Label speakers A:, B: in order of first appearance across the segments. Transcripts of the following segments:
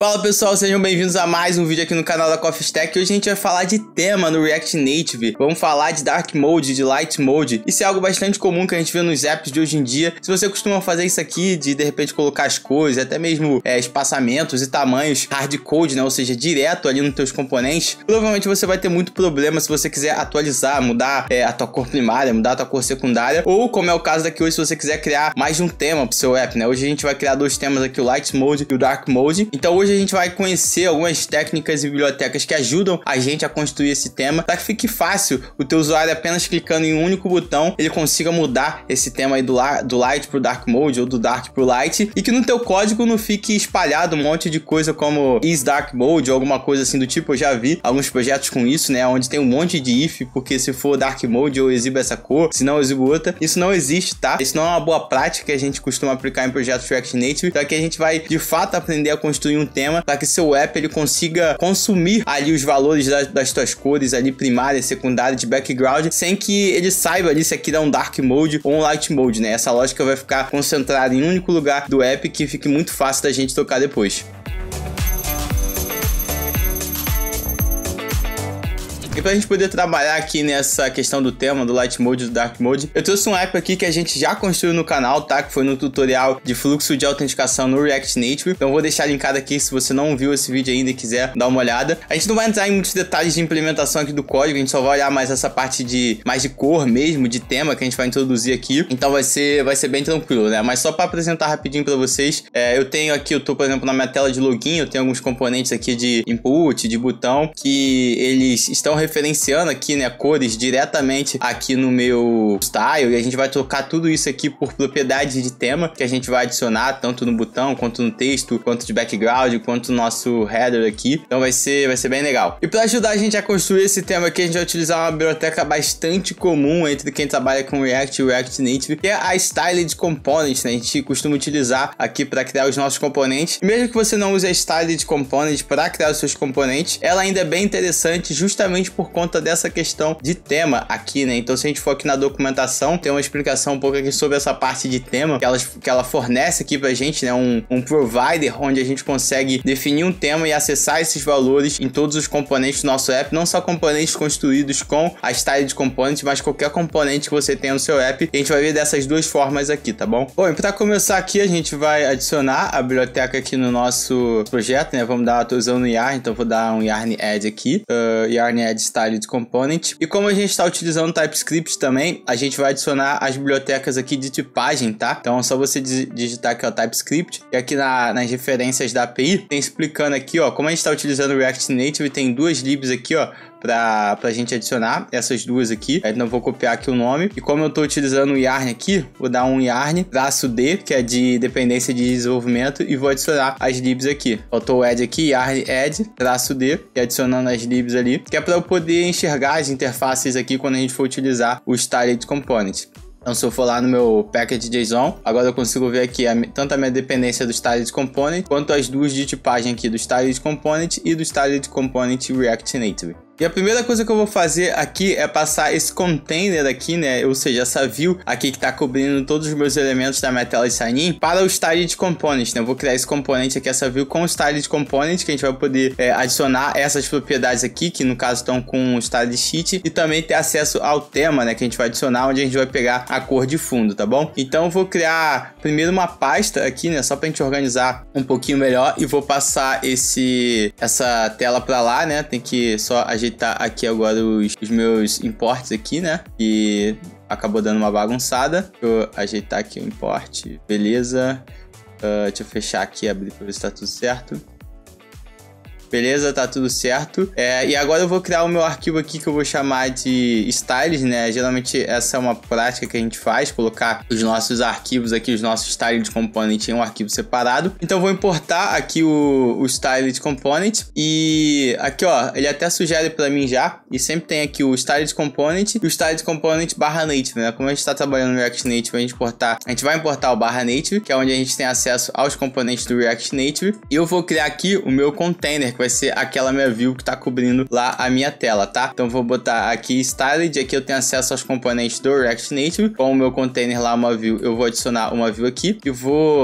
A: Fala pessoal, sejam bem-vindos a mais um vídeo aqui no canal da Coffee Stack. Hoje a gente vai falar de tema no React Native. Vamos falar de Dark Mode, de Light Mode. Isso é algo bastante comum que a gente vê nos apps de hoje em dia. Se você costuma fazer isso aqui, de repente colocar as cores, até mesmo espaçamentos e tamanhos hardcode, né? Ou seja, direto ali nos teus componentes, provavelmente você vai ter muito problema se você quiser atualizar, mudar a tua cor primária, mudar a tua cor secundária, ou como é o caso daqui hoje, se você quiser criar mais de um tema pro seu app, né? Hoje a gente vai criar dois temas aqui, o Light Mode e o Dark Mode. Então hoje a gente vai conhecer algumas técnicas e bibliotecas que ajudam a gente a construir esse tema, para que fique fácil o teu usuário apenas clicando em um único botão, ele consiga mudar esse tema aí do Light pro Dark Mode ou do Dark pro Light, e que no teu código não fique espalhado um monte de coisa como is Dark Mode ou alguma coisa assim do tipo. Eu já vi alguns projetos com isso, né, onde tem um monte de if, porque se for Dark Mode eu exibo essa cor, se não eu exibo outra. Isso não existe, tá? Isso não é uma boa prática que a gente costuma aplicar em projetos React Native. Então aqui a gente vai de fato aprender a construir um tema para que seu app ele consiga consumir ali os valores das tuas cores ali primária, secundária, de background, sem que ele saiba ali se aqui é um Dark Mode ou um Light Mode, né? Essa lógica vai ficar concentrada em um único lugar do app, que fique muito fácil da gente tocar depois. E pra gente poder trabalhar aqui nessa questão do tema, do Light Mode e do Dark Mode, eu trouxe um app aqui que a gente já construiu no canal, tá? Que foi no tutorial de fluxo de autenticação no React Native. Então eu vou deixar linkado aqui se você não viu esse vídeo ainda e quiser dar uma olhada. A gente não vai entrar em muitos detalhes de implementação aqui do código, a gente só vai olhar mais essa parte mais de cor mesmo, de tema que a gente vai introduzir aqui. Então vai ser bem tranquilo, né? Mas só para apresentar rapidinho para vocês, eu tô, por exemplo, na minha tela de login, eu tenho alguns componentes aqui de input, de botão, que eles estão referenciando aqui, né, cores diretamente aqui no meu style, e a gente vai trocar tudo isso aqui por propriedades de tema que a gente vai adicionar tanto no botão, quanto no texto, quanto de background, quanto no nosso header aqui. Então vai ser bem legal. E para ajudar a gente a construir esse tema aqui, a gente vai utilizar uma biblioteca bastante comum entre quem trabalha com React e React Native, que é a Styled Component, né? A gente costuma utilizar aqui para criar os nossos componentes. E mesmo que você não use a Styled Component para criar os seus componentes, ela ainda é bem interessante justamente por conta dessa questão de tema aqui, né? Então se a gente for aqui na documentação, tem uma explicação um pouco aqui sobre essa parte de tema que ela fornece aqui pra gente, né? Um provider onde a gente consegue definir um tema e acessar esses valores em todos os componentes do nosso app, não só componentes construídos com a Styled Component, mas qualquer componente que você tenha no seu app. E a gente vai ver dessas duas formas aqui, tá bom? Bom, e para começar aqui, a gente vai adicionar a biblioteca aqui no nosso projeto, né? Tô usando o Yarn, então vou dar um Yarn Add aqui, Yarn Add Styled Component. E como a gente está utilizando TypeScript também, a gente vai adicionar as bibliotecas aqui de tipagem, tá? Então é só você digitar aqui, ó, TypeScript, e aqui nas referências da API tem explicando aqui, ó, como a gente está utilizando o React Native, tem duas libs aqui, ó, pra gente adicionar essas duas aqui. Então eu vou copiar aqui o nome, e como eu tô utilizando o Yarn aqui, vou dar um Yarn -d, que é de dependência de desenvolvimento, e vou adicionar as libs aqui. Faltou o add aqui, Yarn add -d, e adicionando as libs ali, que é para eu poder enxergar as interfaces aqui quando a gente for utilizar o Styled Component. Então se eu for lá no meu package.json, agora eu consigo ver aqui tanto a minha dependência do Styled Component, quanto as duas de tipagem aqui do Styled Component e do Styled Component React Native. E a primeira coisa que eu vou fazer aqui é passar esse container aqui, né, ou seja, essa view aqui que está cobrindo todos os meus elementos da minha tela de sign-in, para o Styled Component, né? Eu vou criar esse componente aqui, essa view com o Styled Component, que a gente vai poder adicionar essas propriedades aqui, que no caso estão com o Styled Sheet, e também ter acesso ao tema, né, que a gente vai adicionar, onde a gente vai pegar a cor de fundo, tá bom? Então eu vou criar primeiro uma pasta aqui, né, só para a gente organizar um pouquinho melhor, e vou passar essa tela para lá, né? Tem que só ajeitar aqui agora os meus imports aqui, né? E acabou dando uma bagunçada. Deixa eu ajeitar aqui o import. Beleza. Deixa eu fechar aqui e abrir para ver se tá tudo certo. Beleza, tá tudo certo. E agora eu vou criar o meu arquivo aqui que eu vou chamar de styles, né? Geralmente essa é uma prática que a gente faz, colocar os nossos arquivos aqui, os nossos styled component em um arquivo separado. Então eu vou importar aqui o styled component, e aqui, ó, ele até sugere para mim já, e sempre tem aqui o styled component e o styled component /native, né? Como a gente está trabalhando no React Native, a gente vai importar o /native, que é onde a gente tem acesso aos componentes do React Native, e eu vou criar aqui o meu container, que vai ser aquela minha view que tá cobrindo lá a minha tela, tá? Então vou botar aqui Styled, aqui eu tenho acesso aos componentes do React Native. Com o meu container lá, uma view, eu vou adicionar uma view aqui e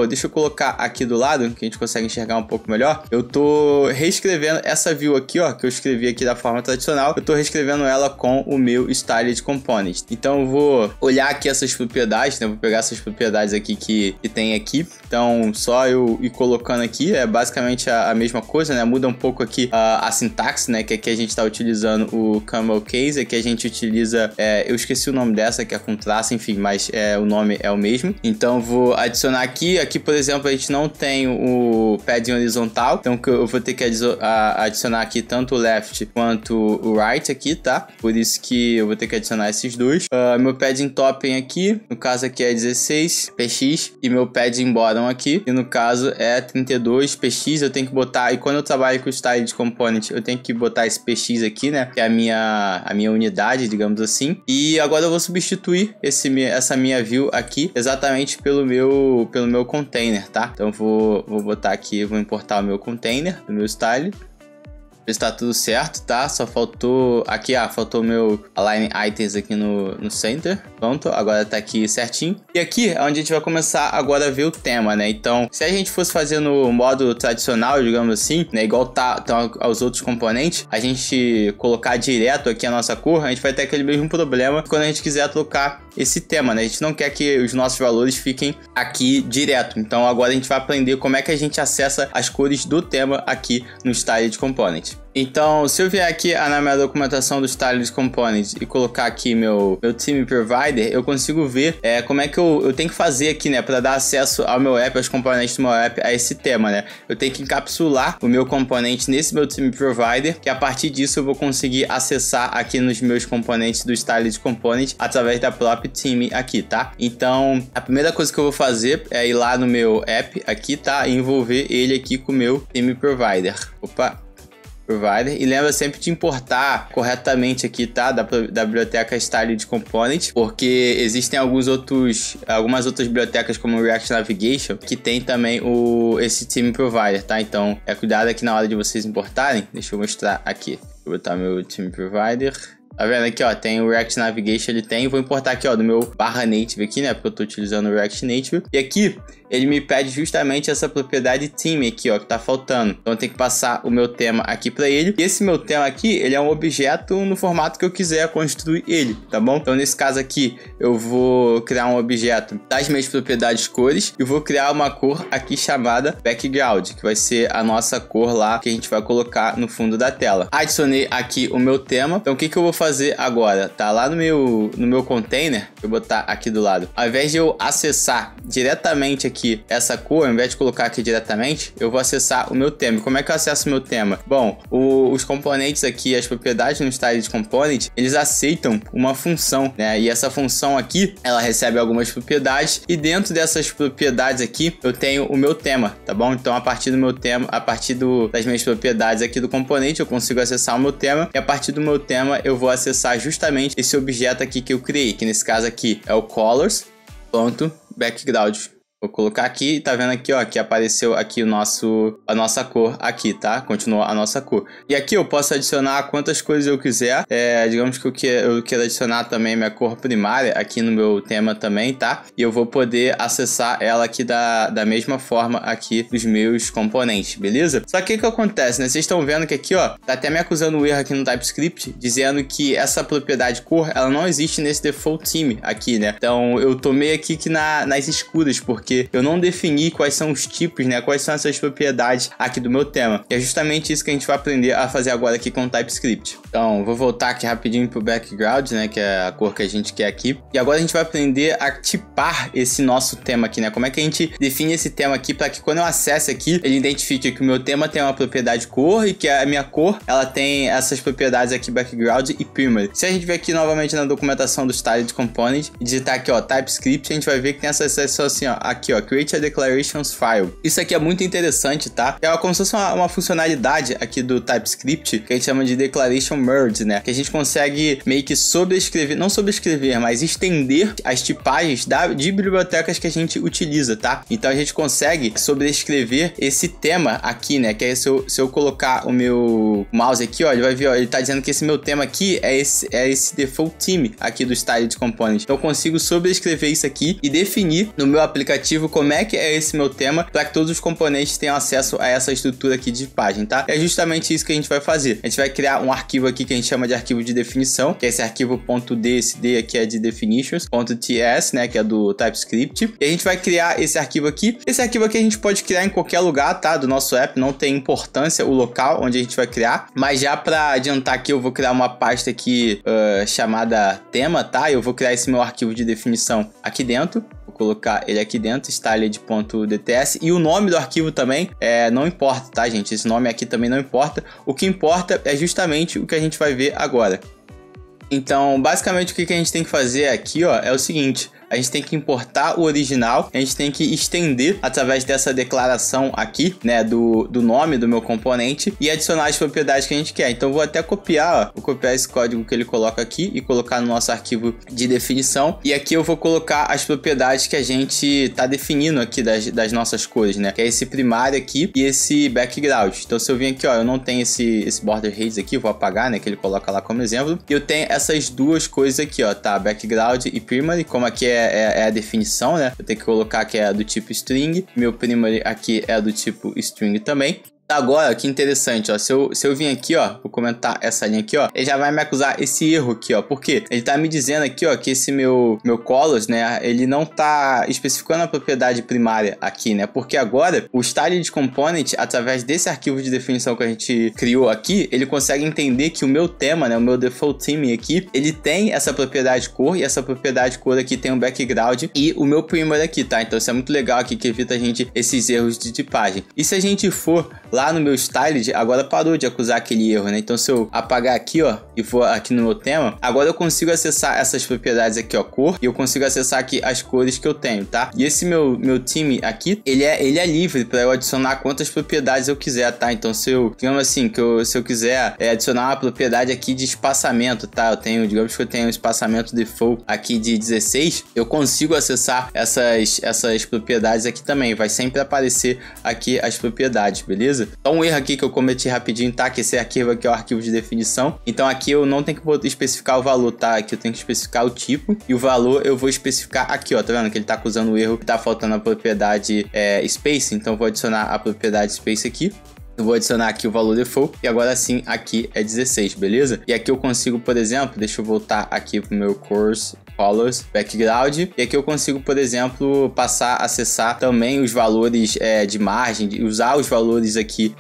A: deixa eu colocar aqui do lado, que a gente consegue enxergar um pouco melhor. Eu tô reescrevendo essa view aqui, ó, que eu escrevi aqui da forma tradicional. Eu tô reescrevendo ela com o meu Styled Component. Então eu vou olhar aqui essas propriedades, né? Vou pegar essas propriedades aqui que tem aqui. Então só eu ir colocando aqui, é basicamente a mesma coisa, né? Muda um pouco aqui a sintaxe, né? Que aqui a gente tá utilizando o camel case, aqui a gente utiliza, eu esqueci o nome dessa, que é com traço, enfim, mas o nome é o mesmo. Então vou adicionar aqui, por exemplo, a gente não tem o padding horizontal, então eu vou ter que adicionar aqui tanto o left quanto o right aqui, tá? Por isso que eu vou ter que adicionar esses dois. Meu padding topping aqui, no caso aqui é 16 px, e meu padding bottom aqui, e no caso é 32 px. Eu tenho que botar, e quando eu trabalho com o Styled Component, eu tenho que botar esse px aqui, né? Que é a minha unidade, digamos assim. E agora eu vou substituir essa minha view aqui exatamente pelo meu container, tá? Então vou botar aqui, vou importar o meu container do meu style. Está tudo certo, tá? Só faltou aqui, faltou meu align items aqui no center. Pronto, agora tá aqui certinho. E aqui é onde a gente vai começar agora a ver o tema, né? Então, se a gente fosse fazer no modo tradicional, digamos assim, né? Igual tá aos outros componentes, a gente colocar direto aqui a nossa cor, a gente vai ter aquele mesmo problema quando a gente quiser trocar esse tema, né? A gente não quer que os nossos valores fiquem aqui direto. Então agora a gente vai aprender como é que a gente acessa as cores do tema aqui no Styled Component. Então, se eu vier aqui na minha documentação do Styled Component e colocar aqui meu Theme Provider, eu consigo ver como é que eu tenho que fazer aqui, né, para dar acesso ao meu app, aos componentes do meu app, a esse tema, né? Eu tenho que encapsular o meu componente nesse meu Theme Provider, que a partir disso eu vou conseguir acessar aqui nos meus componentes do Styled Component através da própria theme aqui, tá? Então, a primeira coisa que eu vou fazer é ir lá no meu app aqui, tá? E envolver ele aqui com o meu Theme Provider. Provider. E lembra sempre de importar corretamente aqui, tá? Da biblioteca Styled Component, porque existem algumas outras bibliotecas como o React Navigation que tem também esse Theme Provider, tá? Então, cuidado aqui na hora de vocês importarem. Deixa eu mostrar aqui. Vou botar meu Theme Provider. Tá vendo aqui, ó, tem o React Navigation, vou importar aqui, ó, do meu /native aqui, né, porque eu tô utilizando o React Native. E aqui, ele me pede justamente essa propriedade theme aqui, ó, que tá faltando. Então eu tenho que passar o meu tema aqui pra ele. E esse meu tema aqui, ele é um objeto no formato que eu quiser construir ele, tá bom? Então nesse caso aqui, eu vou criar um objeto das minhas propriedades cores e vou criar uma cor aqui chamada background, que vai ser a nossa cor lá que a gente vai colocar no fundo da tela. Adicionei aqui o meu tema. Então o que eu vou fazer agora? Tá lá no meu container, vou botar aqui do lado. Ao invés de eu acessar diretamente aqui essa cor, ao invés de colocar aqui diretamente, eu vou acessar o meu tema. Como é que eu acesso o meu tema? Bom, os componentes aqui, as propriedades no Styled Component, eles aceitam uma função, né? E essa função aqui, ela recebe algumas propriedades e dentro dessas propriedades aqui, eu tenho o meu tema, tá bom? Então, a partir do meu tema, das minhas propriedades aqui do componente, eu consigo acessar o meu tema e a partir do meu tema, eu vou acessar justamente esse objeto aqui que eu criei, que nesse caso aqui é o colors.background. Vou colocar aqui, tá vendo aqui, ó, que apareceu aqui a nossa cor aqui, tá? Continuou a nossa cor. E aqui eu posso adicionar quantas cores eu quiser. Digamos que eu quero adicionar também minha cor primária aqui no meu tema também, tá? E eu vou poder acessar ela aqui da mesma forma aqui dos meus componentes, beleza? Só que o que acontece, né? Vocês estão vendo que aqui, ó, tá até me acusando um erro aqui no TypeScript, dizendo que essa propriedade cor, ela não existe nesse default theme aqui, né? Então eu tomei aqui que nas escuras, porque eu não defini quais são os tipos, né? Quais são essas propriedades aqui do meu tema. E é justamente isso que a gente vai aprender a fazer agora aqui com o TypeScript. Então, vou voltar aqui rapidinho pro background, né? Que é a cor que a gente quer aqui. E agora a gente vai aprender a tipar esse nosso tema aqui, né? Como é que a gente define esse tema aqui para que quando eu acesse aqui, ele identifique que o meu tema tem uma propriedade cor e que a minha cor, ela tem essas propriedades aqui, background e primary. Se a gente ver aqui novamente na documentação do Styled Component e digitar aqui, ó, TypeScript, a gente vai ver que tem essa seção assim, ó, aqui aqui, ó, Create a Declarations File. Isso aqui é muito interessante, tá? É como se fosse uma funcionalidade aqui do TypeScript que a gente chama de Declaration Merge, né? Que a gente consegue meio que sobrescrever, não sobrescrever, mas estender as tipagens de bibliotecas que a gente utiliza, tá? Então a gente consegue sobrescrever esse tema aqui, né? Que aí se eu colocar o meu mouse aqui, ó, ele vai ver, ó, ele tá dizendo que esse meu tema aqui é esse default theme aqui do Styled Component. Então eu consigo sobrescrever isso aqui e definir no meu aplicativo como é que é esse meu tema para que todos os componentes tenham acesso a essa estrutura aqui de página, tá? É justamente isso que a gente vai fazer. A gente vai criar um arquivo aqui que a gente chama de arquivo de definição, que é esse arquivo .d, esse D aqui é de definitions, .ts, né, que é do TypeScript. E a gente vai criar esse arquivo aqui. Esse arquivo aqui a gente pode criar em qualquer lugar, tá? Do nosso app, não tem importância o local onde a gente vai criar, mas já para adiantar aqui, eu vou criar uma pasta aqui chamada tema, tá? Eu vou criar esse meu arquivo de definição aqui dentro. Vou colocar ele aqui dentro, styled.dts, e o nome do arquivo também não importa, tá, gente? Esse nome aqui também não importa. O que importa é justamente o que a gente vai ver agora. Então, basicamente, o que a gente tem que fazer aqui, ó, é o seguinte: a gente tem que importar o original, a gente tem que estender através dessa declaração aqui, né, do nome do meu componente e adicionar as propriedades que a gente quer. Então eu vou até copiar, ó, vou copiar esse código que ele coloca aqui e colocar no nosso arquivo de definição. E aqui eu vou colocar as propriedades que a gente tá definindo aqui das nossas cores, né, que é esse primário aqui e esse background. Então se eu vir aqui, ó, eu não tenho esse border radius aqui, vou apagar, né, que ele coloca lá como exemplo. E eu tenho essas duas coisas aqui, ó, tá, background e primary, como aqui é a definição, né? Eu tenho que colocar que é do tipo string. Meu primary aqui é do tipo string também. Agora, que interessante, ó, se eu vir aqui, ó, vou comentar essa linha aqui, ó, ele já vai me acusar esse erro aqui, ó, porque ele tá me dizendo aqui, ó, que esse meu colors, né, ele não tá especificando a propriedade primária aqui, né, porque agora o Styled Component, através desse arquivo de definição que a gente criou aqui, ele consegue entender que o meu tema, né, o meu default theme aqui, ele tem essa propriedade cor, e essa propriedade cor aqui tem um background e o meu primer aqui, tá? Então isso é muito legal aqui, que evita a gente esses erros de tipagem. E se a gente for lá no meu styled, agora parou de acusar aquele erro, né? Então se eu apagar aqui, ó, e for aqui no meu tema, agora eu consigo acessar essas propriedades aqui, ó, cor, e eu consigo acessar aqui as cores que eu tenho, tá? E esse meu time aqui, ele é livre para eu adicionar quantas propriedades eu quiser, tá? Então se eu, digamos assim, se eu quiser adicionar uma propriedade aqui de espaçamento, tá? Eu tenho, digamos que eu tenho um espaçamento default aqui de 16, eu consigo acessar essas propriedades aqui também, vai sempre aparecer aqui as propriedades, beleza? Então um erro aqui que eu cometi rapidinho, tá? Que esse arquivo aqui é o arquivo de definição. Então aqui eu não tenho que especificar o valor, tá? Aqui eu tenho que especificar o tipo. E o valor eu vou especificar aqui, ó. Tá vendo que ele tá acusando o erro que tá faltando a propriedade space. Então eu vou adicionar a propriedade space aqui. Eu vou adicionar aqui o valor default e agora sim aqui é 16, beleza? E aqui eu consigo, por exemplo, deixa eu voltar aqui pro meu course colors background, e aqui eu consigo, por exemplo, passar a acessar também os valores de margem, usar os valores aqui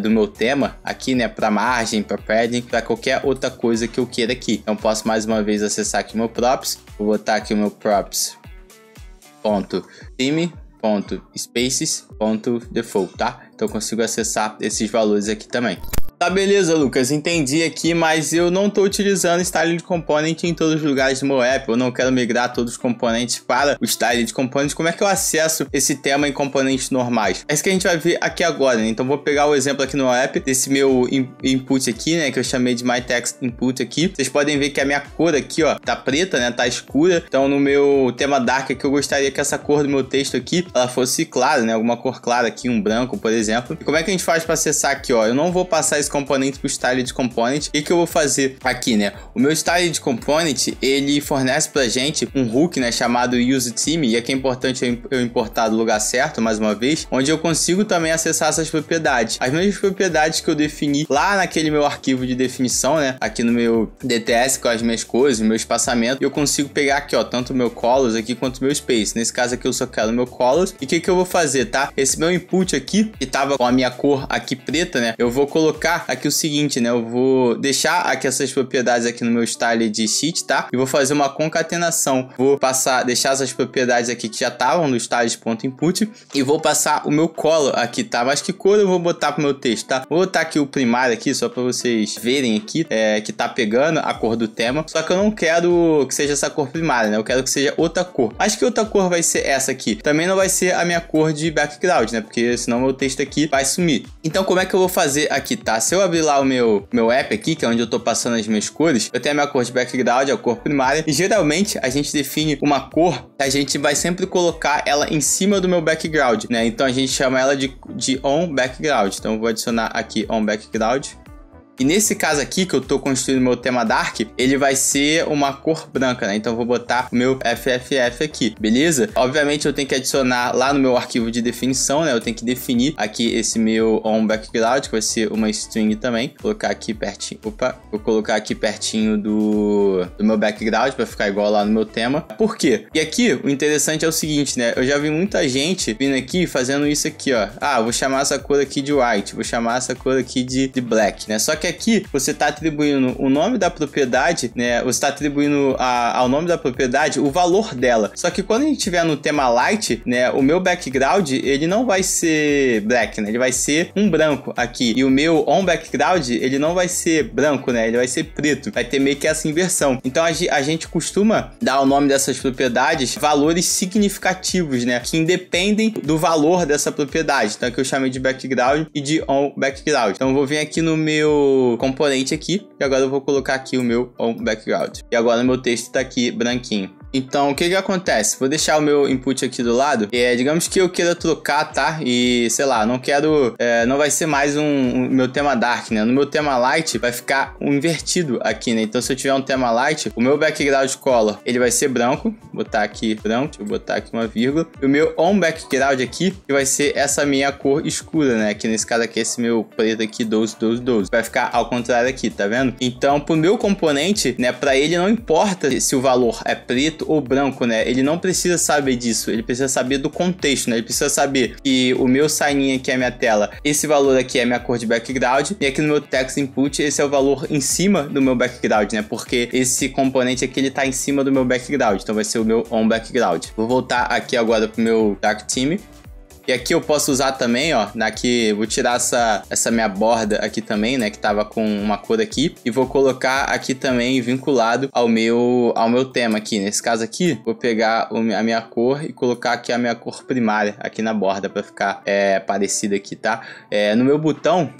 A: do meu tema aqui, né, para margem, para padding, para qualquer outra coisa que eu queira aqui. Então posso mais uma vez acessar aqui meu props, vou botar aqui o meu props.theme.spaces.default, tá? Então eu consigo acessar esses valores aqui também. Tá, beleza, Lucas, entendi aqui, mas eu não tô utilizando Styled Component em todos os lugares do meu app, eu não quero migrar todos os componentes para o Styled Component. Como é que eu acesso esse tema em componentes normais? É isso que a gente vai ver aqui agora, né? Então vou pegar o exemplo aqui no app desse meu input aqui, né, que eu chamei de My Text Input aqui. Vocês podem ver que a minha cor aqui, ó, tá preta, né, tá escura. Então no meu tema dark aqui eu gostaria que essa cor do meu texto aqui, ela fosse clara, né, alguma cor clara aqui, um branco, por exemplo. E como é que a gente faz para acessar aqui, ó? Eu não vou passar esse componente para o Styled Component. O que eu vou fazer aqui, né? O meu Styled Component, ele fornece pra gente um hook, né, chamado useTheme, e aqui é importante eu importar do lugar certo, mais uma vez, onde eu consigo também acessar essas propriedades. As mesmas propriedades que eu defini lá naquele meu arquivo de definição, né, aqui no meu DTS, com as minhas cores, o meu espaçamento, e eu consigo pegar aqui, ó, tanto o meu colors aqui quanto o meu space. Nesse caso aqui eu só quero o meu colors. E o que eu vou fazer, tá? Esse meu input aqui, que tava com a minha cor aqui preta, né, eu vou colocar colocar aqui o seguinte, né? Eu vou deixar aqui essas propriedades aqui no meu style de sheet, tá? E vou fazer uma concatenação. Vou deixar essas propriedades aqui que já estavam no style de ponto input e vou passar o meu color aqui, tá? Mas que cor eu vou botar pro meu texto, tá? Vou botar aqui o primário aqui, só para vocês verem aqui, que tá pegando a cor do tema. Só que eu não quero que seja essa cor primária, né? Eu quero que seja outra cor. Acho que outra cor vai ser essa aqui. Também não vai ser a minha cor de background, né? Porque senão meu texto aqui vai sumir. Então como é que eu vou fazer aqui, tá? Se eu abrir lá o meu app aqui, que é onde eu tô passando as minhas cores, eu tenho a minha cor de background, a cor primária, e geralmente a gente define uma cor, a gente vai sempre colocar ela em cima do meu background, né? Então a gente chama ela de on background. Então eu vou adicionar aqui on background. E nesse caso aqui, que eu tô construindo meu tema Dark, ele vai ser uma cor branca, né? Então eu vou botar o meu FFF aqui, beleza? Obviamente eu tenho que adicionar lá no meu arquivo de definição, né? Eu tenho que definir aqui esse meu on background, que vai ser uma string também. Vou colocar aqui pertinho, vou colocar aqui pertinho do meu background para ficar igual lá no meu tema. Por quê? E aqui o interessante é o seguinte, né? Eu já vi muita gente vindo aqui fazendo isso aqui, ó. Ah, vou chamar essa cor aqui de white, vou chamar essa cor aqui de black, né? Só que aqui você está atribuindo o nome da propriedade, né? Você está atribuindo ao nome da propriedade o valor dela. Só que quando a gente tiver no tema light, né? O meu background ele não vai ser black, né? Ele vai ser um branco aqui. E o meu on background ele não vai ser branco, né? Ele vai ser preto. Vai ter meio que essa inversão. Então a gente costuma dar ao nome dessas propriedades valores significativos, né? Que independem do valor dessa propriedade. Então aqui eu chamei de background e de on background. Então eu vou vir aqui no meu componente aqui e agora eu vou colocar aqui o meu on background. E agora o meu texto tá aqui branquinho. Então, o que acontece? Vou deixar o meu input aqui do lado. Digamos que eu queira trocar, tá? E, sei lá, não quero... não vai ser mais meu tema dark, né? No meu tema light vai ficar um invertido aqui, né? Então, se eu tiver um tema light, o meu background color, ele vai ser branco. Vou botar aqui branco, deixa eu botar aqui uma vírgula. E o meu on background aqui, que vai ser essa minha cor escura, né? Aqui nesse caso aqui, esse meu preto aqui, 12, 12, 12. Vai ficar ao contrário aqui, tá vendo? Então, pro meu componente, né? Pra ele não importa se o valor é preto ou branco, né? Ele não precisa saber disso, ele precisa saber do contexto, né? Ele precisa saber que o meu sign aqui é a minha tela, esse valor aqui é a minha cor de background, e aqui no meu text input esse é o valor em cima do meu background, né? Porque esse componente aqui ele tá em cima do meu background, então vai ser o meu on background. Vou voltar aqui agora pro meu dark theme. E aqui eu posso usar também, ó, aqui vou tirar essa minha borda aqui também, né, que tava com uma cor aqui, e vou colocar aqui também vinculado ao meu tema aqui. Nesse caso aqui, vou pegar a minha cor e colocar aqui a minha cor primária aqui na borda para ficar parecida aqui, tá? No meu botão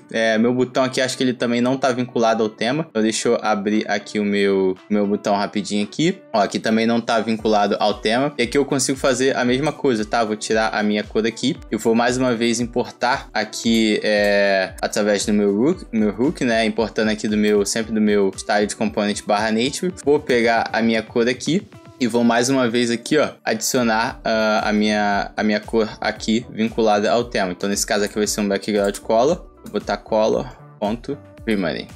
A: aqui, acho que ele também não tá vinculado ao tema, então deixa eu abrir aqui o meu botão rapidinho aqui. Ó, aqui também não tá vinculado ao tema, e aqui eu consigo fazer a mesma coisa, tá? Vou tirar a minha cor aqui. Eu vou mais uma vez importar aqui através do meu hook, né? Importando aqui sempre do meu style de component /native. Vou pegar a minha cor aqui e vou mais uma vez aqui, ó, adicionar a minha cor aqui vinculada ao tema. Então nesse caso aqui vai ser um background color. Vou botar color.primary.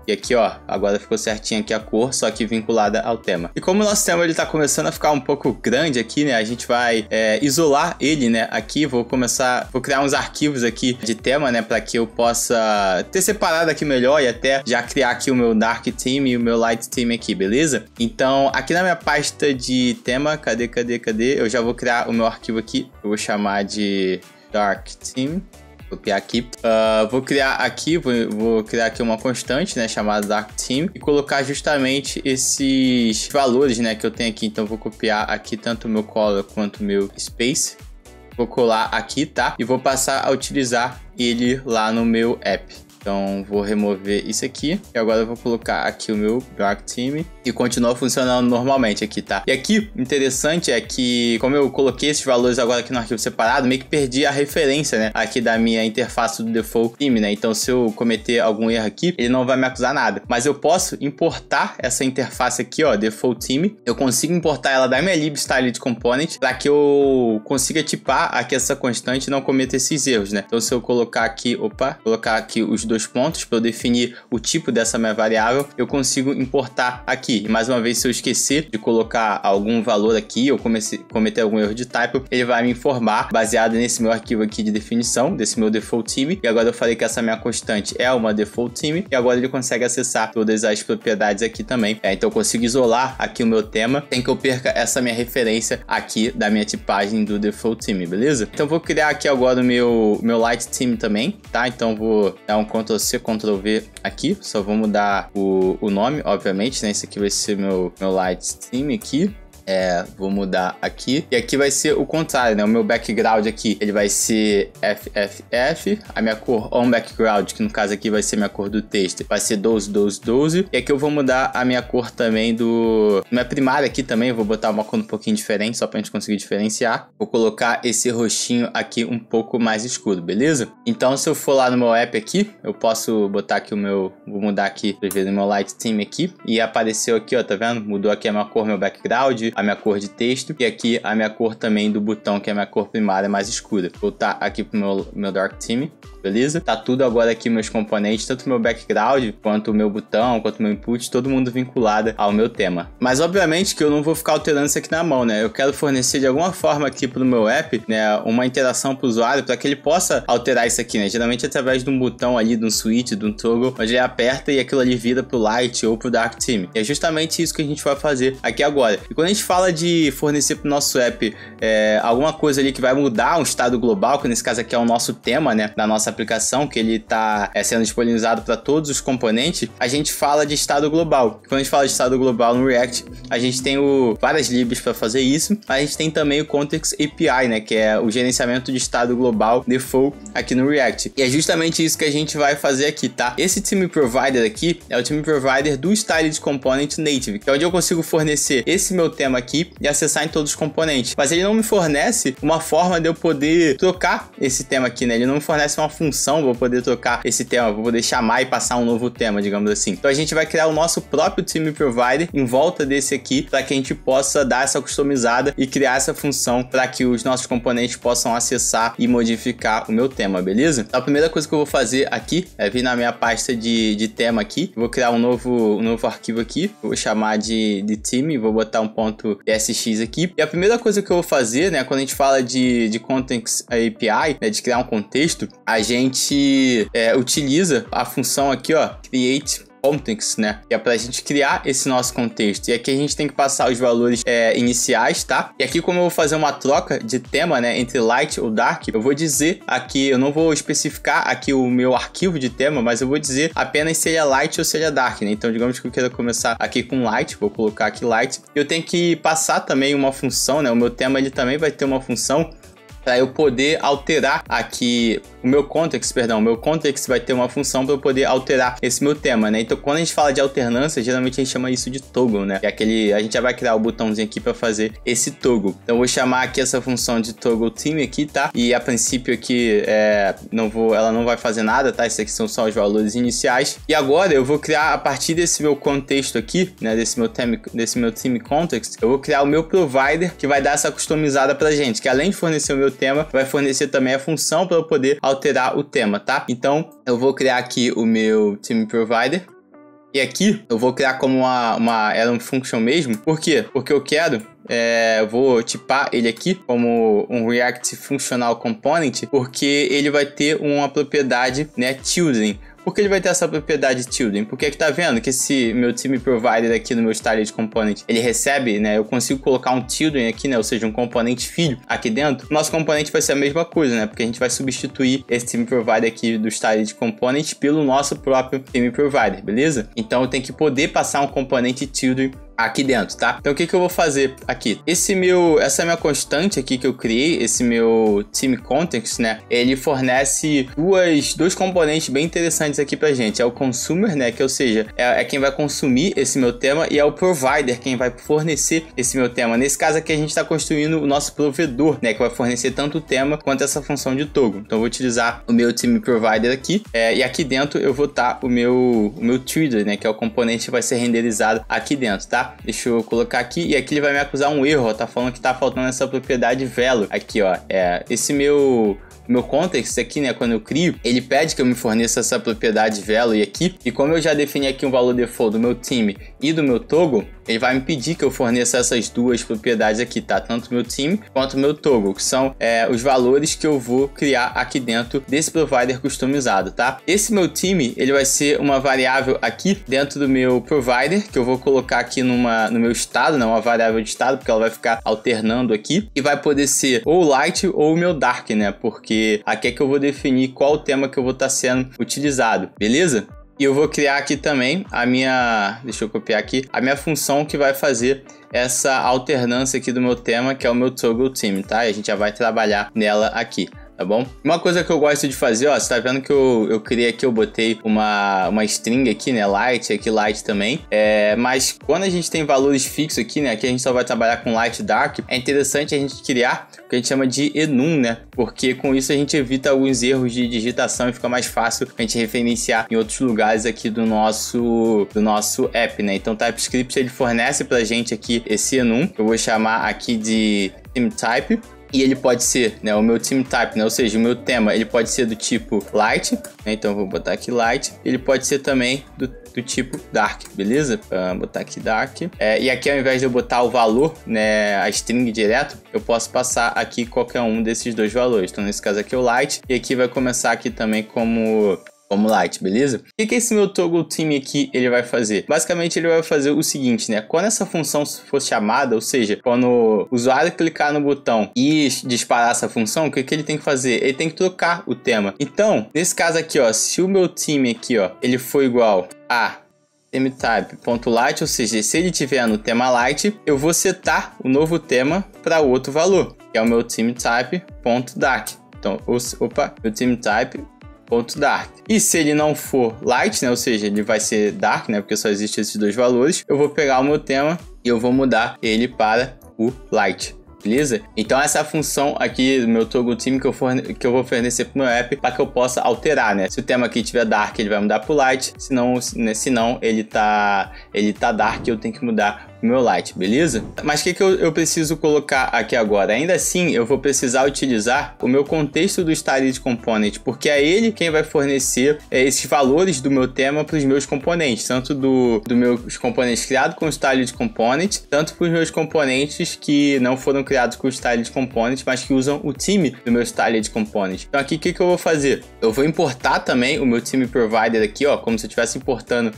A: E aqui, ó, agora ficou certinho aqui a cor, só que vinculada ao tema. E como o nosso tema ele tá começando a ficar um pouco grande aqui, né? A gente vai isolar ele, né? Aqui, vou criar uns arquivos aqui de tema, né? Para que eu possa ter separado aqui melhor e até já criar aqui o meu dark theme e o meu light theme aqui, beleza? Então, aqui na minha pasta de tema, cadê? Eu já vou criar o meu arquivo aqui. Eu vou chamar de dark theme. Copiar aqui, vou criar aqui uma constante, né, chamada dark theme, e colocar justamente esses valores, né, que eu tenho aqui. Então vou copiar aqui tanto o meu color quanto o meu space, vou colar aqui, tá, e vou passar a utilizar ele lá no meu app. Então vou remover isso aqui e agora eu vou colocar aqui o meu dark theme e continua funcionando normalmente aqui, tá? E aqui o interessante é que como eu coloquei esses valores agora aqui no arquivo separado, meio que perdi a referência, né, aqui da minha interface do default theme, né? Então se eu cometer algum erro aqui, ele não vai me acusar nada. Mas eu posso importar essa interface aqui, ó, default theme. Eu consigo importar ela da minha libstyle de component para que eu consiga tipar aqui essa constante e não cometa esses erros, né? Então se eu colocar aqui, colocar aqui os dois dois pontos para eu definir o tipo dessa minha variável, eu consigo importar aqui. E mais uma vez, se eu esquecer de colocar algum valor aqui ou cometer algum erro de typo, ele vai me informar baseado nesse meu arquivo aqui de definição, desse meu default theme. E agora eu falei que essa minha constante é uma default theme e agora ele consegue acessar todas as propriedades aqui também. Então eu consigo isolar aqui o meu tema sem que eu perca essa minha referência aqui da minha tipagem do default theme, beleza? Então eu vou criar aqui agora o meu light theme também, tá? Então vou dar um Ctrl C, Ctrl V aqui, só vou mudar o nome, obviamente, né? Esse aqui vai ser meu light theme aqui. Vou mudar aqui. E aqui vai ser o contrário, né? O meu background aqui, ele vai ser FFF. A minha cor on background, que no caso aqui vai ser minha cor do texto, vai ser 12, 12, 12. E aqui eu vou mudar a minha cor também minha primária aqui também. Eu vou botar uma cor um pouquinho diferente, só pra gente conseguir diferenciar. Vou colocar esse roxinho aqui um pouco mais escuro, beleza? Então, se eu for lá no meu app aqui, eu posso botar aqui vou mudar aqui, pra ver no meu light theme aqui. E apareceu aqui, ó, tá vendo? Mudou aqui a minha cor, meu background, a minha cor de texto e aqui a minha cor também do botão, que é a minha cor primária mais escura. Vou voltar aqui pro meu dark theme, beleza? Tá tudo agora aqui meus componentes, tanto o meu background, quanto o meu botão, quanto o meu input, todo mundo vinculado ao meu tema. Mas obviamente que eu não vou ficar alterando isso aqui na mão, né? Eu quero fornecer de alguma forma aqui pro meu app, né, uma interação pro usuário para que ele possa alterar isso aqui, né? Geralmente através de um botão ali, de um switch, de um toggle, onde ele aperta e aquilo ali vira pro light ou pro dark theme. E é justamente isso que a gente vai fazer aqui agora. E quando a gente fala de fornecer pro nosso app alguma coisa ali que vai mudar um estado global, que nesse caso aqui é o nosso tema, né, da nossa aplicação, que ele tá sendo disponibilizado para todos os componentes, a gente fala de estado global. Quando a gente fala de estado global no React, a gente tem várias libs para fazer isso, mas a gente tem também o Context API, né, que é o gerenciamento de estado global default aqui no React. E é justamente isso que a gente vai fazer aqui, tá? Esse Theme Provider aqui é o Theme Provider do Styled Component Native, que é onde eu consigo fornecer esse meu tema aqui e acessar em todos os componentes. Mas ele não me fornece uma forma de eu poder trocar esse tema aqui, né? Ele não me fornece uma função para eu poder trocar esse tema, vou poder chamar e passar um novo tema, digamos assim. Então a gente vai criar o nosso próprio Theme Provider em volta desse aqui, para que a gente possa dar essa customizada e criar essa função para que os nossos componentes possam acessar e modificar o meu tema, beleza? Então a primeira coisa que eu vou fazer aqui é vir na minha pasta de tema aqui, vou criar um novo arquivo aqui, vou chamar de theme, vou botar um ponto .sx aqui. E a primeira coisa que eu vou fazer, né, quando a gente fala de Context API, né, de criar um contexto, a gente utiliza a função aqui, ó, create context, né? Que é pra gente criar esse nosso contexto. E aqui a gente tem que passar os valores iniciais, tá? E aqui, como eu vou fazer uma troca de tema, né, entre light ou dark, eu vou dizer aqui, eu não vou especificar aqui o meu arquivo de tema, mas eu vou dizer apenas se ele é light ou se ele é dark, né? Então, digamos que eu queira começar aqui com light, vou colocar aqui light. Eu tenho que passar também uma função, né? O meu tema, ele também vai ter uma função para eu poder alterar aqui o meu context, o meu context vai ter uma função para eu poder alterar esse meu tema, né? Então, quando a gente fala de alternância, geralmente a gente chama isso de toggle, né? Que a gente já vai criar o botãozinho aqui para fazer esse toggle. Então, eu vou chamar aqui essa função de toggle theme aqui, tá? E a princípio aqui ela não vai fazer nada, tá? Esses aqui são só os valores iniciais. E agora eu vou criar a partir desse meu contexto aqui, né? Desse meu theme context, eu vou criar o meu provider que vai dar essa customizada pra gente, que além de fornecer o meu tema, vai fornecer também a função para eu poder alterar o tema, tá? Então, eu vou criar aqui o meu Theme Provider. E aqui, eu vou criar como um function mesmo. Por quê? Porque eu quero... eu vou tipar ele aqui como um React Functional Component, porque ele vai ter uma propriedade, né, children. Por que ele vai ter essa propriedade children? Porque tá vendo que esse meu Theme Provider aqui no meu Styled Component, ele recebe, né, eu consigo colocar um children aqui, né, ou seja, um componente filho aqui dentro. Nosso componente vai ser a mesma coisa, né, porque a gente vai substituir esse Theme Provider aqui do Styled Component pelo nosso próprio Theme Provider, beleza? Então eu tenho que poder passar um componente children aqui dentro, tá? Então o que eu vou fazer aqui? Essa minha constante aqui que eu criei, esse meu theme context, né? Ele fornece dois componentes bem interessantes aqui pra gente. É o consumer, né? Que ou seja, é quem vai consumir esse meu tema, e é o provider, quem vai fornecer esse meu tema. Nesse caso aqui a gente está construindo o nosso provedor, né? Que vai fornecer tanto o tema quanto essa função de toggle. Então eu vou utilizar o meu theme provider aqui, e aqui dentro eu vou estar o meu trigger, né? Que é o componente que vai ser renderizado aqui dentro, tá? Deixa eu colocar aqui, e aqui ele vai me acusar um erro, ó, tá falando que tá faltando essa propriedade velo aqui, ó, esse meu o meu context aqui, né, quando eu crio, ele pede que eu me forneça essa propriedade value aqui, e como eu já defini aqui um valor default do meu time e do meu toggle, ele vai me pedir que eu forneça essas duas propriedades aqui, tá? Tanto o meu time quanto o meu toggle, que são os valores que eu vou criar aqui dentro desse provider customizado, tá? Esse meu time, ele vai ser uma variável aqui dentro do meu provider, que eu vou colocar aqui no meu estado, né? Uma variável de estado, porque ela vai ficar alternando aqui, e vai poder ser ou light ou o meu dark, né? Porque aqui é que eu vou definir qual o tema que eu vou estar sendo utilizado, beleza? E eu vou criar aqui também deixa eu copiar aqui, a minha função que vai fazer essa alternância aqui do meu tema, que é o meu toggle theme, tá? E a gente já vai trabalhar nela aqui, tá bom? Uma coisa que eu gosto de fazer, ó, você tá vendo que eu criei aqui, eu botei uma string aqui, né, light, aqui light também, mas quando a gente tem valores fixos aqui, né, aqui a gente só vai trabalhar com light e dark, é interessante a gente criar o que a gente chama de enum, né, porque com isso a gente evita alguns erros de digitação e fica mais fácil a gente referenciar em outros lugares aqui do nosso app, né. Então o TypeScript ele fornece pra gente aqui esse enum, que eu vou chamar aqui de theme type. E ele pode ser, né, o meu theme type, né, ou seja, o meu tema, ele pode ser do tipo light, né, então eu vou botar aqui light. Ele pode ser também do tipo dark, beleza? Vou botar aqui dark. E aqui ao invés de eu botar o valor, né, a string direto, eu posso passar aqui qualquer um desses dois valores. Então nesse caso aqui é o light, e aqui vai começar aqui também como light, beleza? O que esse meu toggle theme aqui ele vai fazer? Basicamente ele vai fazer o seguinte, né? Quando essa função for chamada, ou seja, quando o usuário clicar no botão e disparar essa função, o que ele tem que fazer? Ele tem que trocar o tema. Então, nesse caso aqui, ó, se o meu theme aqui, ó, ele for igual a themetype.light, ou seja, se ele tiver no tema light, eu vou setar o novo tema para outro valor, que é o meu themetype.dark. Então, meu themetype .dark. E se ele não for light, né, ou seja, ele vai ser dark, né, porque só existem esses dois valores, eu vou pegar o meu tema e eu vou mudar ele para o light. Beleza? Então essa é a função aqui do meu toggle theme que eu vou fornecer para o meu app para que eu possa alterar, né? Se o tema aqui tiver dark, ele vai mudar para o light, se não ele tá dark, eu tenho que mudar o meu light, beleza? Mas o que eu preciso colocar aqui agora? Ainda assim, eu vou precisar utilizar o meu contexto do styled component, porque é ele quem vai fornecer esses valores do meu tema para os meus componentes, tanto dos meus componentes criados com o styled component, tanto para os meus componentes que não foram criados com o styled component, mas que usam o time do meu styled component. Então aqui o que eu vou fazer? Eu vou importar também o meu time provider aqui, ó, como se eu estivesse importando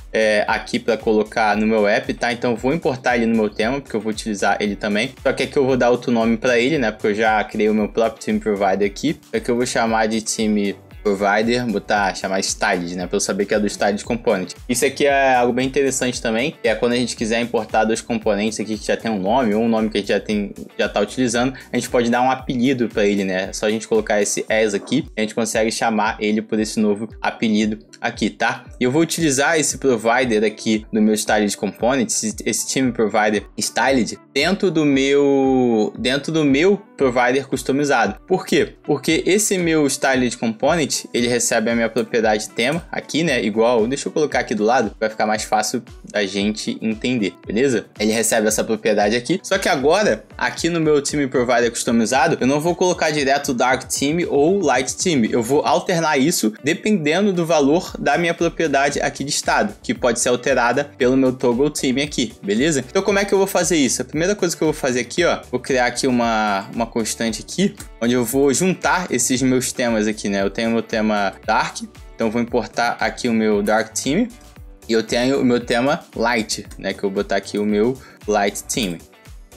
A: aqui para colocar no meu app, tá? Então eu vou importar ele no meu tema, porque eu vou utilizar ele também. Só que aqui eu vou dar outro nome para ele, né? Porque eu já criei o meu próprio time provider aqui. Aqui eu vou chamar de time provider, chamar styled, né, para eu saber que é do styled component. Isso aqui é algo bem interessante também, que é quando a gente quiser importar dois componentes aqui que já tem um nome ou um nome que a gente já está utilizando, a gente pode dar um apelido para ele, né? É só a gente colocar esse as aqui, a gente consegue chamar ele por esse novo apelido aqui, tá? E eu vou utilizar esse provider aqui do meu styled component, esse time provider styled, dentro do meu provider customizado. Por quê? Porque esse meu styled component, ele recebe a minha propriedade tema aqui, né? Igual, deixa eu colocar aqui do lado, vai ficar mais fácil da gente entender, beleza? Ele recebe essa propriedade aqui. Só que agora, aqui no meu time provider customizado, eu não vou colocar direto dark theme ou light theme. Eu vou alternar isso dependendo do valor da minha propriedade aqui de estado, que pode ser alterada pelo meu toggle theme aqui, beleza? Então como é que eu vou fazer isso? A primeira coisa que eu vou fazer aqui, ó, vou criar aqui uma constante aqui, onde eu vou juntar esses meus temas aqui, né? Eu tenho o meu tema dark, então eu vou importar aqui o meu dark theme, e eu tenho o meu tema light, né? Que eu vou botar aqui o meu light theme.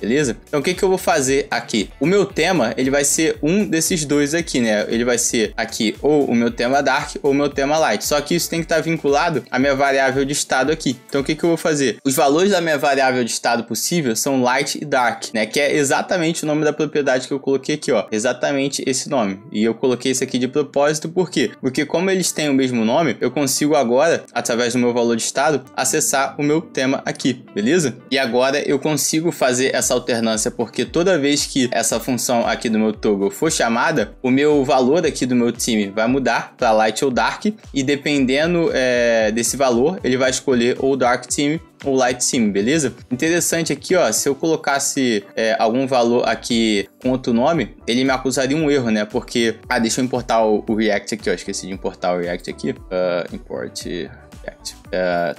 A: Beleza? Então o que eu vou fazer aqui? O meu tema, ele vai ser um desses dois aqui, né? Ele vai ser aqui ou o meu tema dark ou o meu tema light. Só que isso tem que estar vinculado à minha variável de estado aqui. Então o que eu vou fazer? Os valores da minha variável de estado possível são light e dark, né? Que é exatamente o nome da propriedade que eu coloquei aqui, ó. Exatamente esse nome. E eu coloquei esse aqui de propósito, por quê? Porque como eles têm o mesmo nome, eu consigo agora, através do meu valor de estado, acessar o meu tema aqui, beleza? E agora eu consigo fazer essa essa alternância, porque toda vez que essa função aqui do meu toggle for chamada, o meu valor aqui do meu time vai mudar para light ou dark, e dependendo desse valor, ele vai escolher ou dark time ou light time, beleza? Interessante aqui, ó, se eu colocasse algum valor aqui com outro nome, ele me acusaria um erro, né? Porque, deixa eu importar o React aqui, ó, esqueci de importar o React aqui. Import React.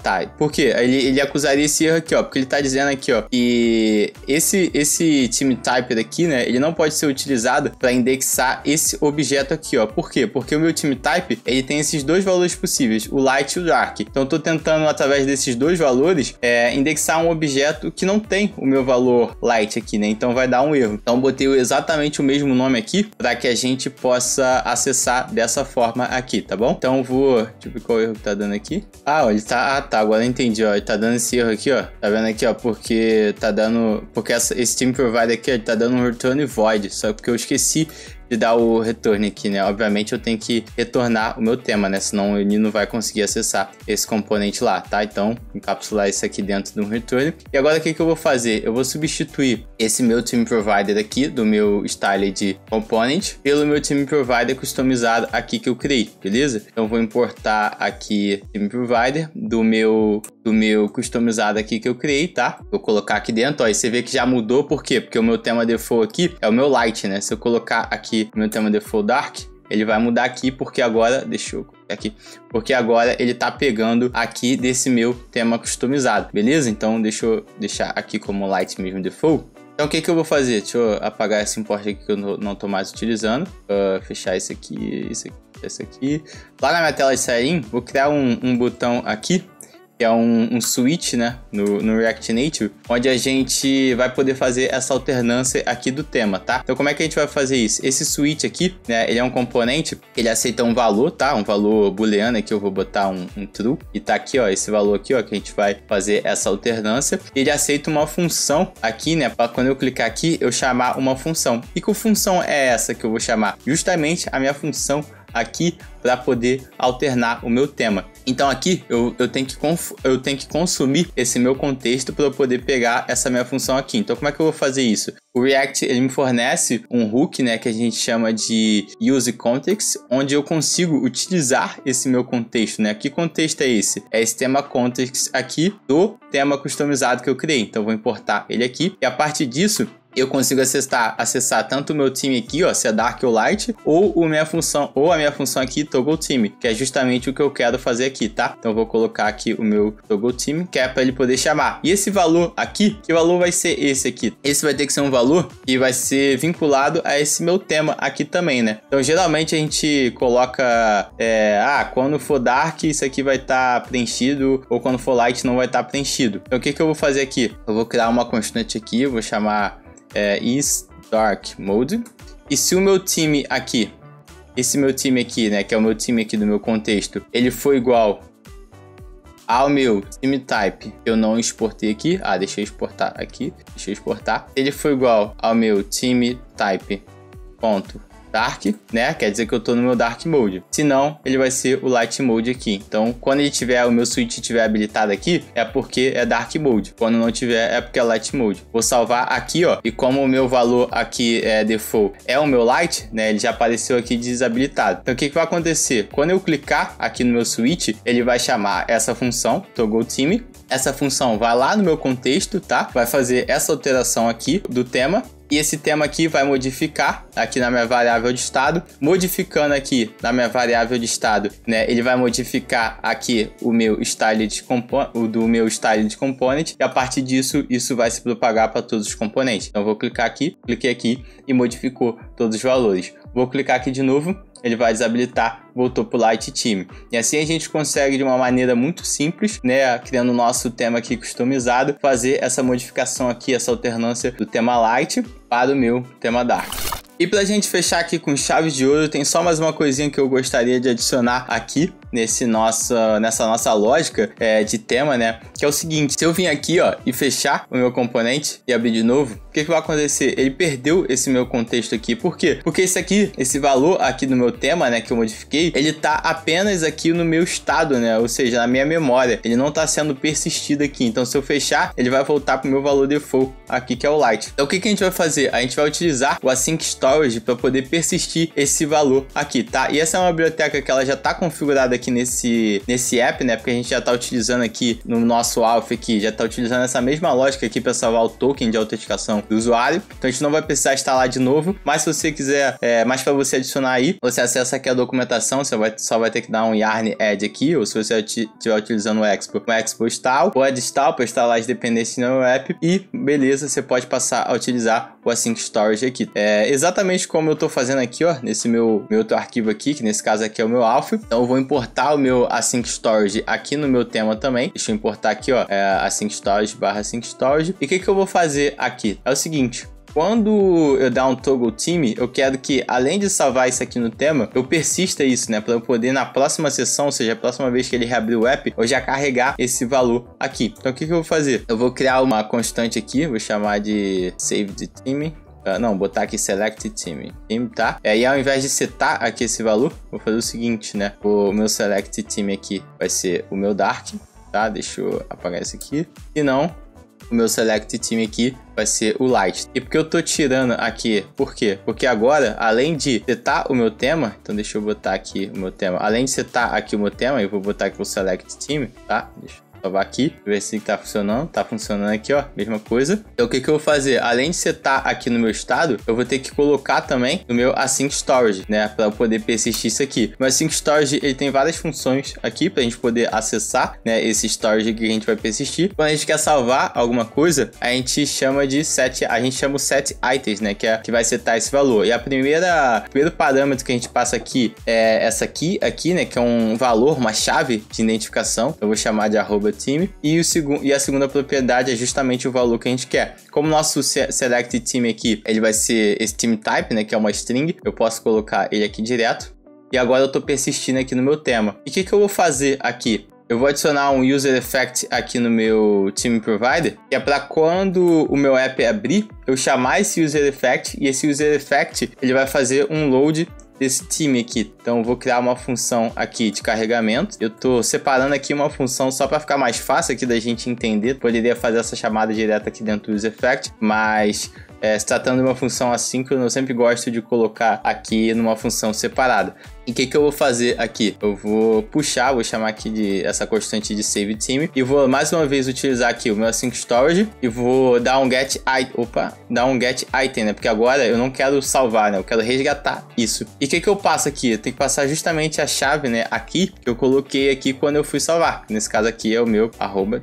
A: Tá, por quê? Ele acusaria esse erro aqui, ó, porque ele tá dizendo aqui, ó, que esse time type daqui, né, ele não pode ser utilizado para indexar esse objeto aqui, ó. Por quê? Porque o meu time type, ele tem esses dois valores possíveis, o light e o dark. Então eu tô tentando, através desses dois valores, indexar um objeto que não tem o meu valor light aqui, né? Então vai dar um erro. Então botei exatamente o mesmo nome aqui para que a gente possa acessar dessa forma aqui, tá bom? Então eu vou, deixa eu ver qual erro que tá dando aqui. Ó, ele tá, tá, agora eu entendi, ó, ele tá dando esse erro aqui, ó, tá vendo aqui, ó, porque tá dando, porque esse time provider aqui, ele tá dando um return void, só porque eu esqueci de dar o return aqui, né? Obviamente eu tenho que retornar o meu tema, né? Senão ele não vai conseguir acessar esse componente lá, tá? Então, encapsular isso aqui dentro de um return. E agora o que eu vou fazer? Eu vou substituir esse meu time provider aqui, do meu style de component, pelo meu time provider customizado aqui que eu criei, beleza? Então, eu vou importar aqui time provider do meu customizado aqui que eu criei, tá? Vou colocar aqui dentro, ó, e você vê que já mudou, por quê? Porque o meu tema default aqui é o meu light, né? Se eu colocar aqui o meu tema default dark, ele vai mudar aqui, porque agora, deixa eu colocar aqui, porque agora ele tá pegando aqui desse meu tema customizado, beleza? Então deixa eu deixar aqui como light mesmo default. Então o que eu vou fazer? Deixa eu apagar esse import aqui que eu não tô mais utilizando, fechar esse aqui, esse aqui. Lá na minha tela de sair, vou criar um botão aqui, que é um switch, né, no React Native, onde a gente vai poder fazer essa alternância aqui do tema, tá? Então, como é que a gente vai fazer isso? Esse switch aqui, né, ele é um componente, ele aceita um valor, tá? Um valor booleano, aqui eu vou botar um true, e tá aqui, ó, esse valor aqui, ó, que a gente vai fazer essa alternância. Ele aceita uma função aqui, né, para quando eu clicar aqui, eu chamar uma função. E que função é essa que eu vou chamar? Justamente a minha função aqui para poder alternar o meu tema. Então aqui eu tenho que consumir esse meu contexto para eu poder pegar essa minha função aqui. Então como é que eu vou fazer isso? O React, ele me fornece um hook, né, que a gente chama de use context, onde eu consigo utilizar esse meu contexto, né? Que contexto é esse? É esse tema context aqui do tema customizado que eu criei. Então eu vou importar ele aqui e a partir disso eu consigo acessar tanto o meu time aqui, ó, se é dark ou light, ou a minha função aqui, toggle time, que é justamente o que eu quero fazer aqui, tá? Então eu vou colocar aqui o meu toggle time, que é para ele poder chamar. E esse valor aqui, que valor vai ser esse aqui? Esse vai ter que ser um valor que vai ser vinculado a esse meu tema aqui também, né? Então geralmente a gente coloca, quando for dark, isso aqui vai estar preenchido, ou quando for light não vai estar preenchido. Então o que eu vou fazer aqui? Eu vou criar uma constante aqui, eu vou chamar is dark mode, e se o meu time aqui, esse meu time aqui, né, que é o meu time aqui do meu contexto, ele for igual ao meu time type, eu não exportei aqui, deixa eu exportar aqui, ele for igual ao meu time type ponto dark, né? Quer dizer que eu tô no meu dark mode. Se não, ele vai ser o light mode aqui. Então, quando ele tiver, o meu switch tiver habilitado aqui, é porque é dark mode. Quando não tiver, é porque é light mode. Vou salvar aqui, ó. E como o meu valor aqui é default, é o meu light, né? Ele já apareceu aqui desabilitado. Então, o que vai acontecer? Quando eu clicar aqui no meu switch, ele vai chamar essa função, toggle time. Essa função vai lá no meu contexto, tá? Vai fazer essa alteração aqui do tema. E esse tema aqui vai modificar aqui na minha variável de estado. Modificando aqui na minha variável de estado, né? Ele vai modificar aqui o meu style de component. E a partir disso, isso vai se propagar para todos os componentes. Então, eu vou clicar aqui, cliquei aqui e modificou todos os valores. Vou clicar aqui de novo. Ele vai desabilitar, voltou para o Light Time. E assim a gente consegue, de uma maneira muito simples, né, criando o nosso tema aqui customizado, fazer essa modificação aqui, essa alternância do tema Light para o meu tema Dark. E pra gente fechar aqui com chave de ouro, tem só mais uma coisinha que eu gostaria de adicionar aqui nessa nossa lógica de tema, né? Que é o seguinte, se eu vir aqui, ó, e fechar o meu componente e abrir de novo, que vai acontecer? Ele perdeu esse meu contexto aqui. Por quê? Porque esse valor aqui do meu tema, né, que eu modifiquei, ele tá apenas aqui no meu estado, né, ou seja, na minha memória. Ele não tá sendo persistido aqui. Então, se eu fechar, ele vai voltar pro meu valor default aqui, que é o light. Então, o que a gente vai fazer? A gente vai utilizar o async storage para poder persistir esse valor aqui, tá? E essa é uma biblioteca que ela já tá configurada aqui nesse app, né, porque a gente já tá utilizando aqui no nosso alpha aqui, já tá utilizando essa mesma lógica aqui para salvar o token de autenticação do usuário. Então, a gente não vai precisar instalar de novo, mas se você quiser, mas para você adicionar aí, você acessa aqui a documentação, você só vai ter que dar um yarn add aqui, ou se você estiver utilizando o Expo install, pode install para instalar as dependências no app e beleza, você pode passar a utilizar o async storage aqui. Exatamente como eu tô fazendo aqui, ó, nesse meu outro arquivo aqui, que nesse caso aqui é o meu alpha. Então eu vou importar o meu async storage aqui no meu tema também. Deixa eu importar aqui, ó, async storage / async storage. E o que eu vou fazer aqui? É o seguinte: quando eu dar um toggle team, eu quero que, além de salvar isso aqui no tema, eu persista isso, né? Para eu poder, na próxima sessão, ou seja, a próxima vez que ele reabrir o app, eu já carregar esse valor aqui. Então, o que eu vou fazer? Eu vou criar uma constante aqui, vou chamar de saved team. Não, botar aqui select team, tá? E ao invés de setar aqui esse valor, vou fazer o seguinte, né? O meu select team aqui vai ser o meu dark, tá? Deixa eu apagar isso aqui. E não, o meu select team aqui vai ser o light. E por que eu tô tirando aqui? Por quê? Porque agora, além de setar o meu tema, então deixa eu botar aqui o meu tema. Além de setar aqui o meu tema, eu vou botar aqui o select team, tá? Deixa eu salvar aqui, ver se tá funcionando. Tá funcionando aqui, ó, mesma coisa. Então o que eu vou fazer? Além de setar aqui no meu estado, eu vou ter que colocar também no meu async storage, né, para eu poder persistir isso aqui. O async storage, ele tem várias funções aqui pra gente poder acessar, né, esse storage que a gente vai persistir. Quando a gente quer salvar alguma coisa, a gente chama de set, a gente chama o set items, né, que vai setar esse valor. E o primeiro parâmetro que a gente passa aqui é essa aqui, né, que é um valor, uma chave de identificação. Eu vou chamar de @team. E a segunda propriedade é justamente o valor que a gente quer. Como o nosso select team aqui, ele vai ser esse team type, né, que é uma string, eu posso colocar ele aqui direto. E agora eu tô persistindo aqui no meu tema. E o que eu vou fazer aqui? Eu vou adicionar um user effect aqui no meu team provider, que é para quando o meu app abrir, eu chamar esse user effect, e esse user effect, ele vai fazer um load desse time aqui. Então eu vou criar uma função aqui de carregamento. Eu tô separando aqui uma função só para ficar mais fácil aqui da gente entender. Poderia fazer essa chamada direta aqui dentro do userEffect, mas se tratando de uma função assíncrona, eu sempre gosto de colocar aqui numa função separada. E o que eu vou fazer aqui? Eu vou puxar, vou chamar aqui de essa constante de save team e vou mais uma vez utilizar aqui o meu async storage e vou dar um get item, né? Porque agora eu não quero salvar, né? Eu quero resgatar isso. E o que eu passo aqui? Eu tenho que passar justamente a chave, né? Aqui, que eu coloquei aqui quando eu fui salvar. Nesse caso aqui é o meu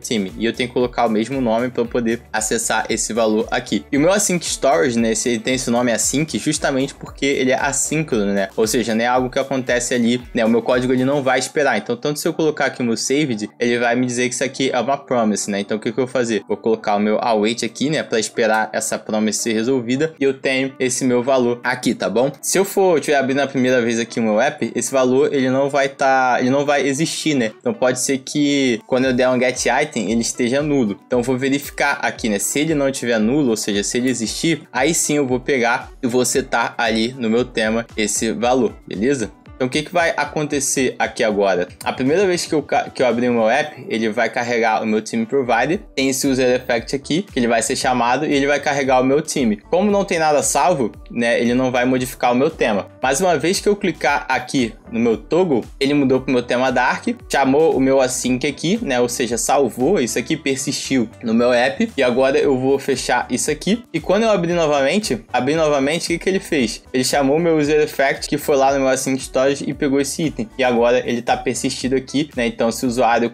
A: @team. E eu tenho que colocar o mesmo nome para eu poder acessar esse valor aqui. E o meu async storage, né? Ele tem esse nome async justamente porque ele é assíncrono, né? Ou seja, não é algo que acontece ali, né? O meu código ele não vai esperar. Então, tanto se eu colocar aqui o meu saved, ele vai me dizer que isso aqui é uma promise, né? Então, o que eu vou fazer? Vou colocar o meu await aqui, né? Para esperar essa promise ser resolvida. E eu tenho esse meu valor aqui, tá bom? Se eu estiver abrindo a primeira vez aqui o meu app, esse valor ele não vai existir, né? Então, pode ser que quando eu der um get item, ele esteja nulo. Então, eu vou verificar aqui, né? Se ele não estiver nulo, ou seja, se ele existir, aí sim eu vou pegar e vou setar ali no meu tema esse valor, beleza? Então, o que vai acontecer aqui agora? A primeira vez que eu abrir o meu app, ele vai carregar o meu team provider. Tem esse user effect aqui, que ele vai ser chamado e ele vai carregar o meu time. Como não tem nada salvo, né, ele não vai modificar o meu tema. Mas uma vez que eu clicar aqui no meu toggle, ele mudou para o meu tema dark, chamou o meu async aqui, né, ou seja, salvou, isso aqui persistiu no meu app. E agora eu vou fechar isso aqui. E quando eu abrir novamente, o que ele fez? Ele chamou o meu user effect, que foi lá no meu async storage, e pegou esse item. E agora ele tá persistido aqui, né? Então, se o usuário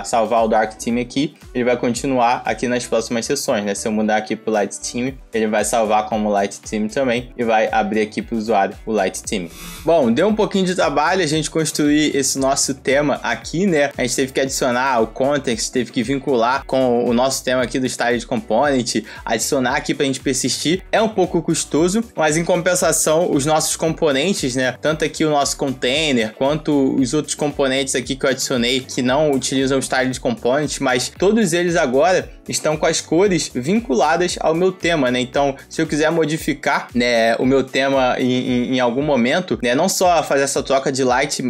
A: salvar o Dark Team aqui, ele vai continuar aqui nas próximas sessões, né? Se eu mudar aqui pro Light Team, ele vai salvar como Light Team também e vai abrir aqui pro usuário o Light Team. Bom, deu um pouquinho de trabalho a gente construir esse nosso tema aqui, né? A gente teve que adicionar o context, teve que vincular com o nosso tema aqui do Styled Component, adicionar aqui pra gente persistir. É um pouco custoso, mas em compensação, os nossos componentes, né? Tanto aqui o nosso container, quanto os outros componentes aqui que eu adicionei que não utilizam o Styled Component, mas todos eles agora estão com as cores vinculadas ao meu tema, né? Então, se eu quiser modificar, né, o meu tema em algum momento, né, não só fazer essa troca de light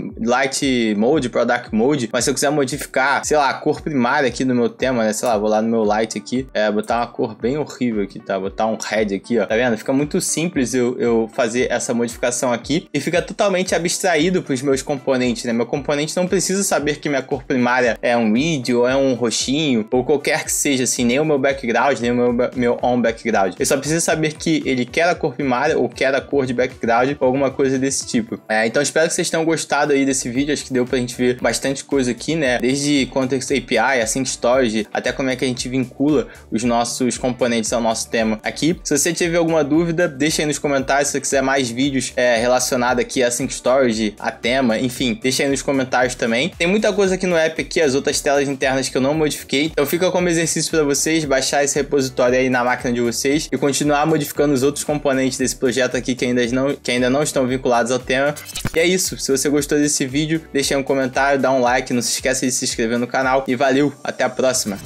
A: mode para dark mode, mas se eu quiser modificar, sei lá, a cor primária aqui do meu tema, né? Sei lá, vou lá no meu light aqui, botar uma cor bem horrível aqui, tá? Botar um red aqui, ó. Tá vendo? Fica muito simples eu fazer essa modificação aqui e fica totalmente abstraído para os meus componentes, né? Meu componente não precisa saber que minha cor primária é um red ou é um roxinho ou qualquer que seja, assim, nem o meu background, nem o meu on background. Ele só precisa saber que ele quer a cor primária ou quer a cor de background ou alguma coisa desse tipo. Então espero que vocês tenham gostado aí desse vídeo, acho que deu pra gente ver bastante coisa aqui, né? Desde Context API, Async Storage, até como é que a gente vincula os nossos componentes ao nosso tema aqui. Se você tiver alguma dúvida, deixa aí nos comentários. Se você quiser mais vídeos relacionados aqui a Async Storage, a tema, enfim, deixa aí nos comentários também. Tem muita coisa aqui no app aqui, as outras telas internas que eu não modifiquei. Então fica como exercício para vocês baixar esse repositório aí na máquina de vocês e continuar modificando os outros componentes desse projeto aqui que ainda não estão vinculados ao tema. E é isso. Se você gostou desse vídeo, deixa aí um comentário, dá um like, não se esqueça de se inscrever no canal e valeu, até a próxima!